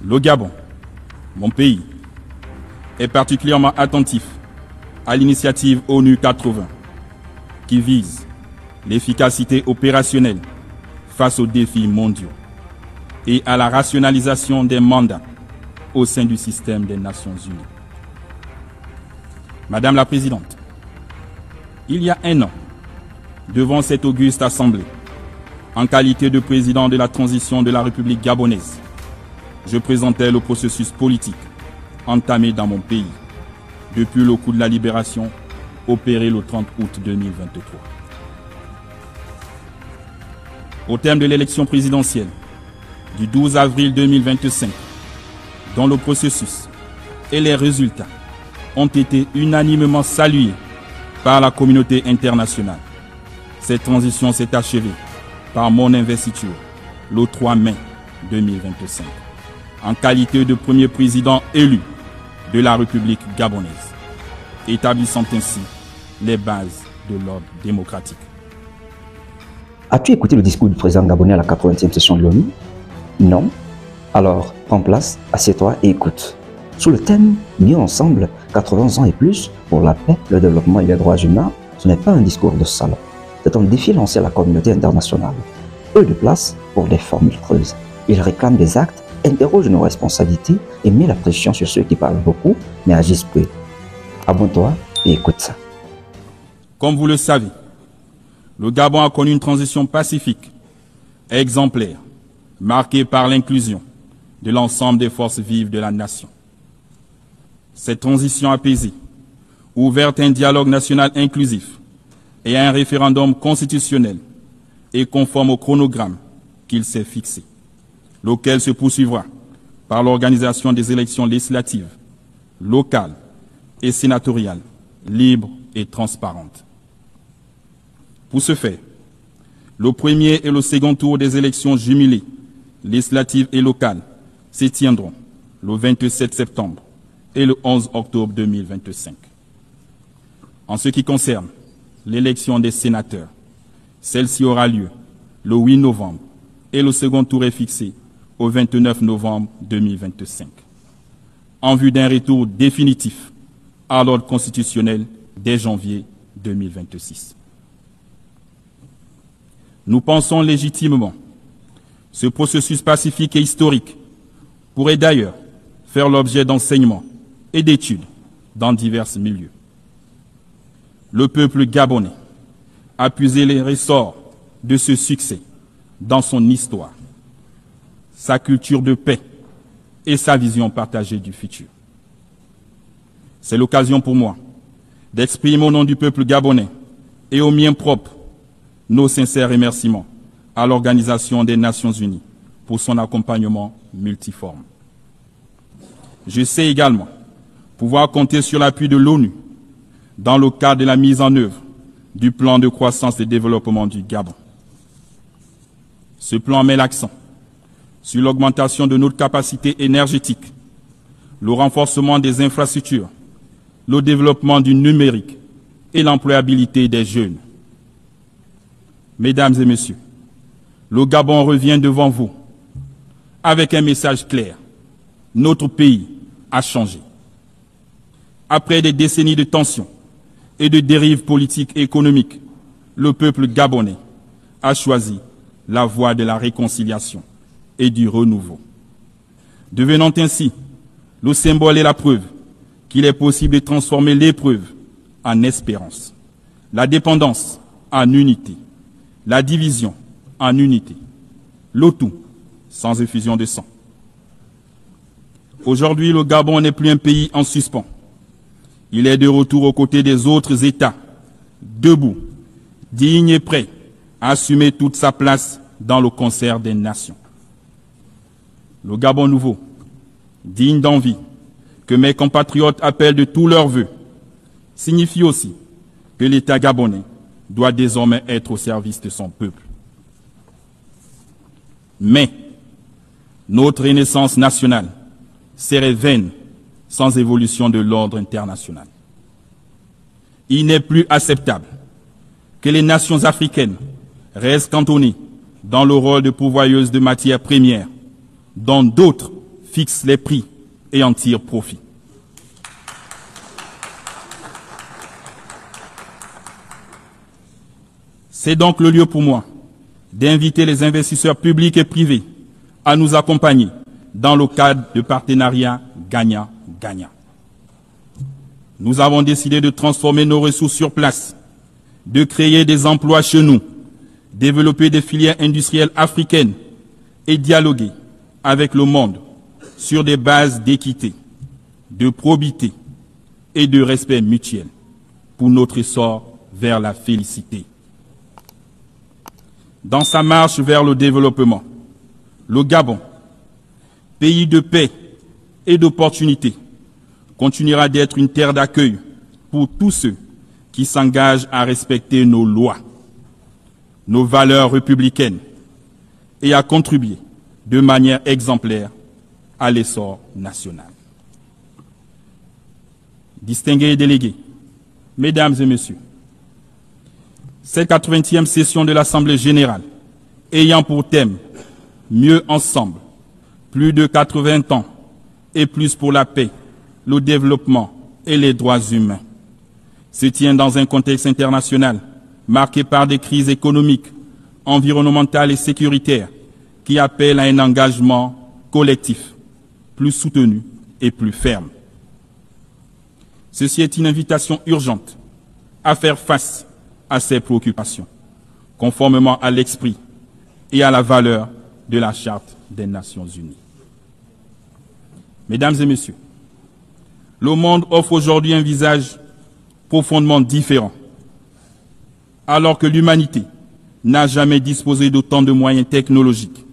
Le Gabon, mon pays, est particulièrement attentif à l'initiative ONU 80 qui vise l'efficacité opérationnelle face aux défis mondiaux et à la rationalisation des mandats au sein du système des Nations Unies. Madame la Présidente, il y a un an, devant cette auguste Assemblée, en qualité de président de la transition de la République gabonaise, je présentais le processus politique entamé dans mon pays depuis le coup de la libération opéré le 30 août 2023. Au terme de l'élection présidentielle du 12 avril 2025, dont le processus et les résultats ont été unanimement salués par la communauté internationale, cette transition s'est achevée par mon investiture le 3 mai 2025, en qualité de premier président élu de la République gabonaise, établissant ainsi les bases de l'ordre démocratique. As-tu écouté le discours du président gabonais à la 80e session de l'ONU? Non? Alors, prends place, assieds-toi et écoute. Sous le thème « Mieux ensemble, 80 ans et plus pour la paix, le développement et les droits humains », ce n'est pas un discours de salon. C'est un défi lancé à la communauté internationale. Peu de place pour des formules creuses. Il réclame des actes, interroge nos responsabilités et met la pression sur ceux qui parlent beaucoup mais agissent peu. Abonne-toi et écoute ça. Comme vous le savez, le Gabon a connu une transition pacifique, exemplaire, marquée par l'inclusion de l'ensemble des forces vives de la nation. Cette transition apaisée, ouverte à un dialogue national inclusif et à un référendum constitutionnel est conforme au chronogramme qu'il s'est fixé, lequel se poursuivra par l'organisation des élections législatives, locales et sénatoriales, libres et transparentes. Pour ce faire, le premier et le second tour des élections jumelées, législatives et locales, se tiendront le 27 septembre et le 11 octobre 2025. En ce qui concerne l'élection des sénateurs, celle-ci aura lieu le 8 novembre et le second tour est fixé au 29 novembre 2025, en vue d'un retour définitif à l'ordre constitutionnel dès janvier 2026. Nous pensons légitimement ce processus pacifique et historique pourrait d'ailleurs faire l'objet d'enseignements et d'études dans divers milieux. Le peuple gabonais a puisé les ressorts de ce succès dans son histoire, sa culture de paix et sa vision partagée du futur. C'est l'occasion pour moi d'exprimer au nom du peuple gabonais et au mien propre nos sincères remerciements à l'Organisation des Nations Unies pour son accompagnement multiforme. Je sais également pouvoir compter sur l'appui de l'ONU dans le cadre de la mise en œuvre du plan de croissance et développement du Gabon. Ce plan met l'accent sur l'augmentation de notre capacité énergétique, le renforcement des infrastructures, le développement du numérique et l'employabilité des jeunes. Mesdames et messieurs, le Gabon revient devant vous avec un message clair. Notre pays a changé. Après des décennies de tensions et de dérives politiques et économiques, le peuple gabonais a choisi la voie de la réconciliation et du renouveau, devenant ainsi le symbole et la preuve qu'il est possible de transformer l'épreuve en espérance, la dépendance en unité, la division en unité, le tout sans effusion de sang. Aujourd'hui, le Gabon n'est plus un pays en suspens. Il est de retour aux côtés des autres États, debout, digne et prêt à assumer toute sa place dans le concert des nations. Le Gabon nouveau, digne d'envie, que mes compatriotes appellent de tous leurs vœux, signifie aussi que l'État gabonais doit désormais être au service de son peuple. Mais notre renaissance nationale serait vaine sans évolution de l'ordre international. Il n'est plus acceptable que les nations africaines restent cantonnées dans le rôle de pourvoyeuses de matières premières, dont d'autres fixe les prix et en tire profit. C'est donc le lieu pour moi d'inviter les investisseurs publics et privés à nous accompagner dans le cadre de partenariats gagnant-gagnant. Nous avons décidé de transformer nos ressources sur place, de créer des emplois chez nous, développer des filières industrielles africaines et dialoguer avec le monde sur des bases d'équité, de probité et de respect mutuel pour notre essor vers la félicité. Dans sa marche vers le développement, le Gabon, pays de paix et d'opportunité, continuera d'être une terre d'accueil pour tous ceux qui s'engagent à respecter nos lois, nos valeurs républicaines et à contribuer de manière exemplaire à l'essor national. Distingués délégués, Mesdames et Messieurs, cette 80e session de l'Assemblée générale, ayant pour thème « Mieux ensemble », plus de 80 ans et plus pour la paix, le développement et les droits humains, se tient dans un contexte international marqué par des crises économiques, environnementales et sécuritaires qui appellent à un engagement collectif, plus soutenu et plus ferme. Ceci est une invitation urgente à faire face à ces préoccupations, conformément à l'esprit et à la valeur de la Charte des Nations Unies. Mesdames et Messieurs, le monde offre aujourd'hui un visage profondément différent, alors que l'humanité n'a jamais disposé d'autant de moyens technologiques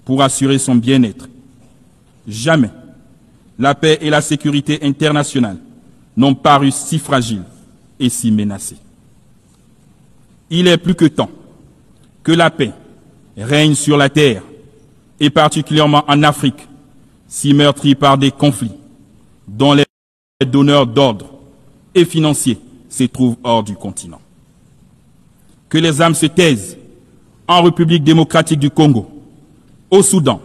pour assurer son bien-être. Jamais la paix et la sécurité internationale n'ont paru si fragiles et si menacées. Il est plus que temps que la paix règne sur la terre, et particulièrement en Afrique, si meurtrie par des conflits dont les donneurs d'ordre et financiers se trouvent hors du continent. Que les âmes se taisent en République démocratique du Congo, au Soudan,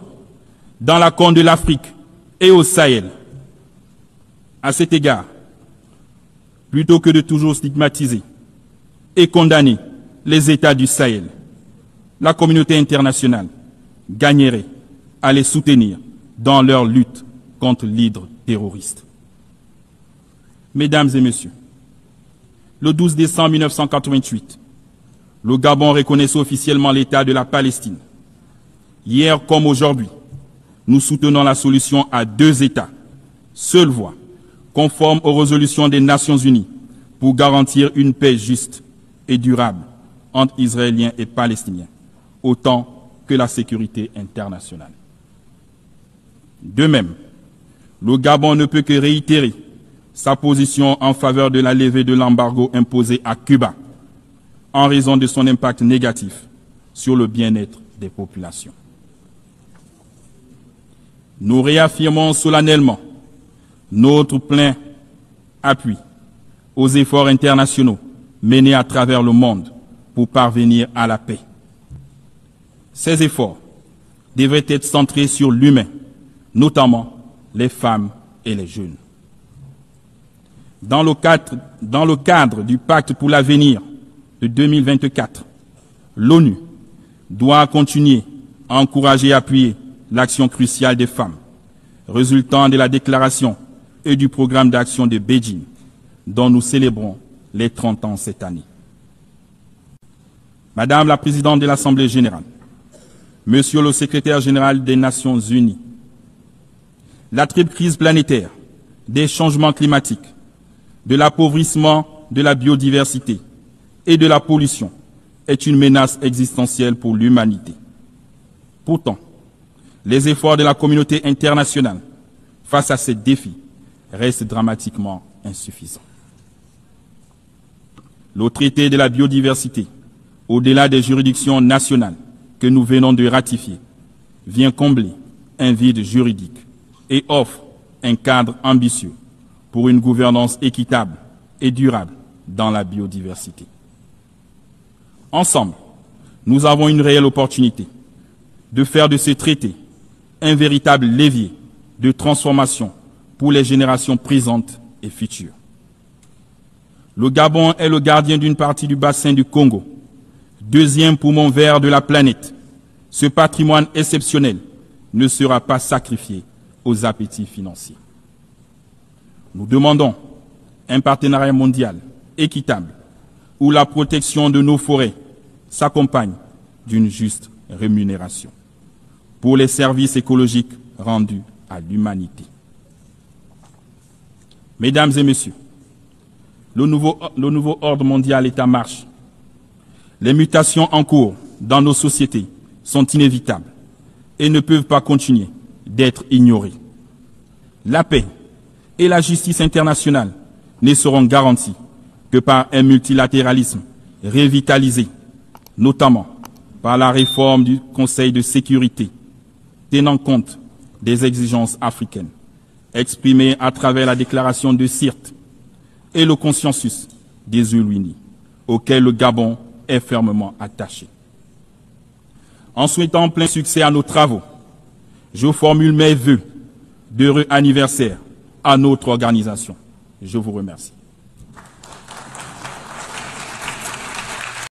dans la Corne de l'Afrique et au Sahel. À cet égard, plutôt que de toujours stigmatiser et condamner les États du Sahel, la communauté internationale gagnerait à les soutenir dans leur lutte contre l'hydre terroriste. Mesdames et Messieurs, le 12 décembre 1988, le Gabon reconnaissait officiellement l'État de la Palestine. Hier comme aujourd'hui, nous soutenons la solution à 2 États, seule voie, conforme aux résolutions des Nations Unies, pour garantir une paix juste et durable entre Israéliens et Palestiniens, autant que la sécurité internationale. De même, le Gabon ne peut que réitérer sa position en faveur de la levée de l'embargo imposé à Cuba, en raison de son impact négatif sur le bien-être des populations. Nous réaffirmons solennellement notre plein appui aux efforts internationaux menés à travers le monde pour parvenir à la paix. Ces efforts devraient être centrés sur l'humain, notamment les femmes et les jeunes. Dans le cadre du pacte pour l'avenir de 2024, l'ONU doit continuer à encourager et appuyer l'action cruciale des femmes, résultant de la déclaration et du programme d'action de Beijing, dont nous célébrons les 30 ans cette année. Madame la Présidente de l'Assemblée générale, Monsieur le Secrétaire général des Nations unies, la triple crise planétaire, des changements climatiques, de l'appauvrissement de la biodiversité et de la pollution est une menace existentielle pour l'humanité. Pourtant, les efforts de la communauté internationale face à ces défis restent dramatiquement insuffisants. Le traité de la biodiversité, au-delà des juridictions nationales que nous venons de ratifier, vient combler un vide juridique et offre un cadre ambitieux pour une gouvernance équitable et durable dans la biodiversité. Ensemble, nous avons une réelle opportunité de faire de ce traité un véritable levier de transformation pour les générations présentes et futures. Le Gabon est le gardien d'une partie du bassin du Congo, deuxième poumon vert de la planète. Ce patrimoine exceptionnel ne sera pas sacrifié aux appétits financiers. Nous demandons un partenariat mondial équitable où la protection de nos forêts s'accompagne d'une juste rémunération pour les services écologiques rendus à l'humanité. Mesdames et messieurs, le nouveau ordre mondial est en marche. Les mutations en cours dans nos sociétés sont inévitables et ne peuvent pas continuer d'être ignorées. La paix et la justice internationale ne seront garanties que par un multilatéralisme revitalisé, notamment par la réforme du Conseil de sécurité, tenant compte des exigences africaines, exprimées à travers la déclaration de Sirte et le consensus des Unis, auquel le Gabon est fermement attaché. En souhaitant plein succès à nos travaux, je formule mes vœux d'heureux anniversaire à notre organisation. Je vous remercie.